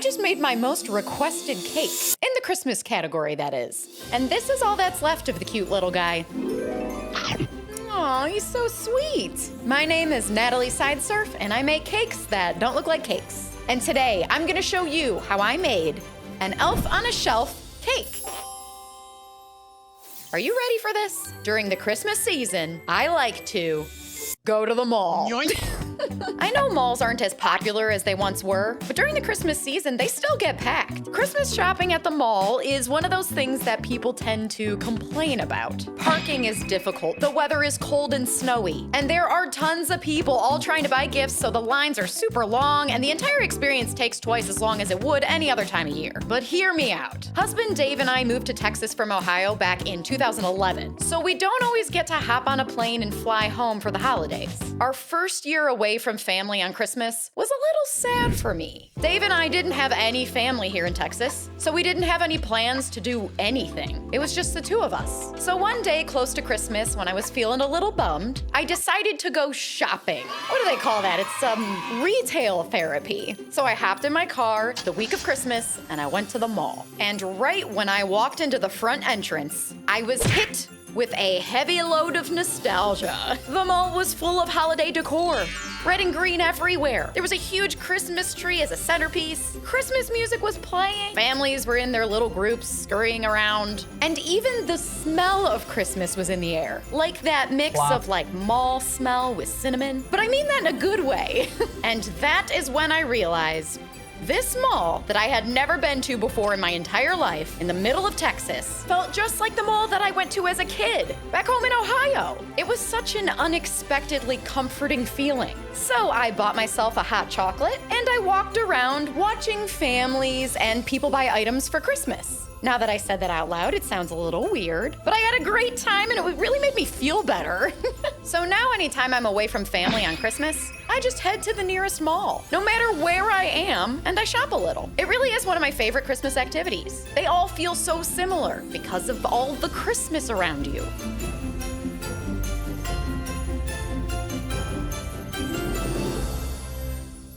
just made my most requested cake. In the Christmas category, that is. And this is all that's left of the cute little guy. Aw, he's so sweet. My name is Natalie Sideserf, and I make cakes that don't look like cakes. And today, I'm gonna show you how I made an elf on a shelf cake. Are you ready for this? During the Christmas season, I like to go to the mall. I know malls aren't as popular as they once were, but during the Christmas season, they still get packed. Christmas shopping at the mall is one of those things that people tend to complain about. Parking is difficult, the weather is cold and snowy, and there are tons of people all trying to buy gifts, so the lines are super long, and the entire experience takes twice as long as it would any other time of year. But hear me out. Husband Dave and I moved to Texas from Ohio back in 2011, so we don't always get to hop on a plane and fly home for the holidays. Our first year away from family on Christmas was a little sad for me. Dave and I didn't have any family here in Texas, so we didn't have any plans to do anything. It was just the two of us. So one day close to Christmas, when I was feeling a little bummed, I decided to go shopping. What do they call that? It's retail therapy. So I hopped in my car the week of Christmas and I went to the mall. And right when I walked into the front entrance, I was hit with a heavy load of nostalgia. The mall was full of holiday decor. Red and green everywhere. There was a huge Christmas tree as a centerpiece. Christmas music was playing. Families were in their little groups scurrying around. And even the smell of Christmas was in the air. Like that mix of like mall smell with cinnamon. But I mean that in a good way. And that is when I realized this mall that I had never been to before in my entire life, in the middle of Texas, felt just like the mall that I went to as a kid, back home in Ohio. It was such an unexpectedly comforting feeling. So I bought myself a hot chocolate, and I walked around watching families and people buy items for Christmas. Now that I said that out loud, it sounds a little weird, but I had a great time and it really made me feel better. So now anytime I'm away from family on Christmas, I just head to the nearest mall, no matter where I am, and I shop a little. It really is one of my favorite Christmas activities. They all feel so similar because of all the Christmas around you.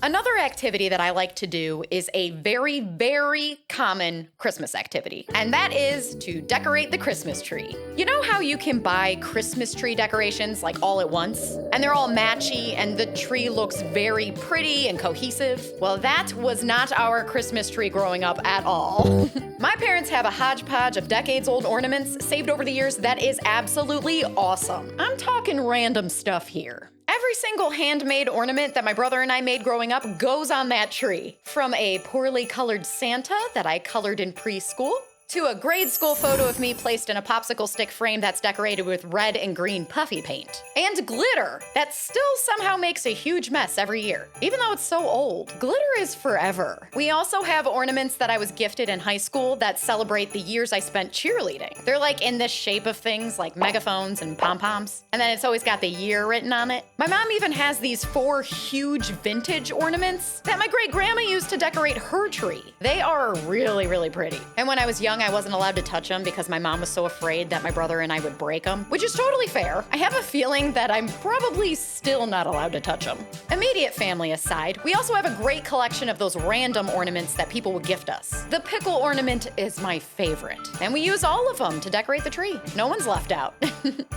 Another activity that I like to do is a very, very common Christmas activity, and that is to decorate the Christmas tree. You know how you can buy Christmas tree decorations like all at once? And they're all matchy and the tree looks very pretty and cohesive? Well, that was not our Christmas tree growing up at all. My parents have a hodgepodge of decades-old ornaments saved over the years that is absolutely awesome. I'm talking random stuff here. Every single handmade ornament that my brother and I made growing up goes on that tree. From a poorly colored Santa that I colored in preschool, to a grade school photo of me placed in a popsicle stick frame that's decorated with red and green puffy paint. And glitter that still somehow makes a huge mess every year, even though it's so old. Glitter is forever. We also have ornaments that I was gifted in high school that celebrate the years I spent cheerleading. They're like in this shape of things like megaphones and pom-poms, and then it's always got the year written on it. My mom even has these 4 huge vintage ornaments that my great-grandma used to decorate her tree. They are really, really pretty. And when I was young, I wasn't allowed to touch them because my mom was so afraid that my brother and I would break them, which is totally fair. I have a feeling that I'm probably still not allowed to touch them. Immediate family aside, we also have a great collection of those random ornaments that people would gift us. The pickle ornament is my favorite, and we use all of them to decorate the tree. No one's left out.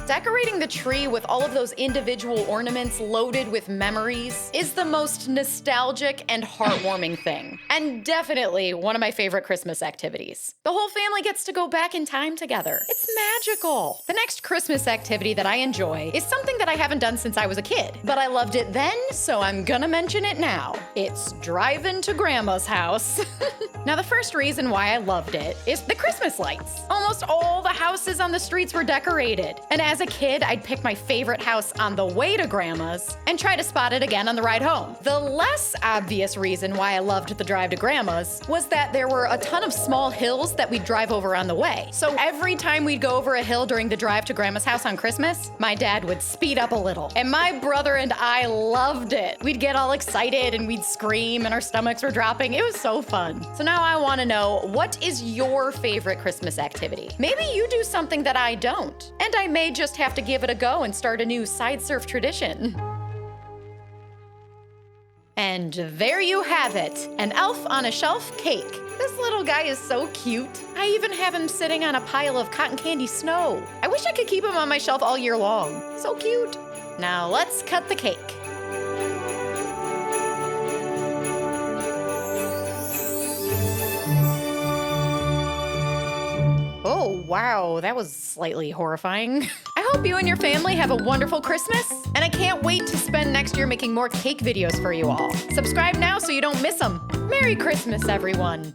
Decorating the tree with all of those individual ornaments loaded with memories is the most nostalgic and heartwarming thing, and definitely one of my favorite Christmas activities. The whole family gets to go back in time together. It's magical. The next Christmas activity that I enjoy is something that I haven't done since I was a kid, but I loved it then, so I'm gonna mention it now. It's driving to Grandma's house. Now, the first reason why I loved it is the Christmas lights. Almost all the houses on the streets were decorated, and as a kid, I'd pick my favorite house on the way to Grandma's and try to spot it again on the ride home. The less obvious reason why I loved the drive to Grandma's was that there were a ton of small hills that we'd drive over on the way. So every time we'd go over a hill during the drive to Grandma's house on Christmas, my dad would speed up a little. And my brother and I loved it. We'd get all excited and we'd scream and our stomachs were dropping. It was so fun. So now I want to know, what is your favorite Christmas activity? Maybe you do something that I don't, and I may just have to give it a go and start a new Sideserf tradition. And there you have it, an elf on a shelf cake. This little guy is so cute. I even have him sitting on a pile of cotton candy snow. I wish I could keep him on my shelf all year long. So cute. Now let's cut the cake. Oh, wow, that was slightly horrifying. I hope you and your family have a wonderful Christmas, and I can't wait to spend next year making more cake videos for you all. Subscribe now so you don't miss them. Merry Christmas, everyone.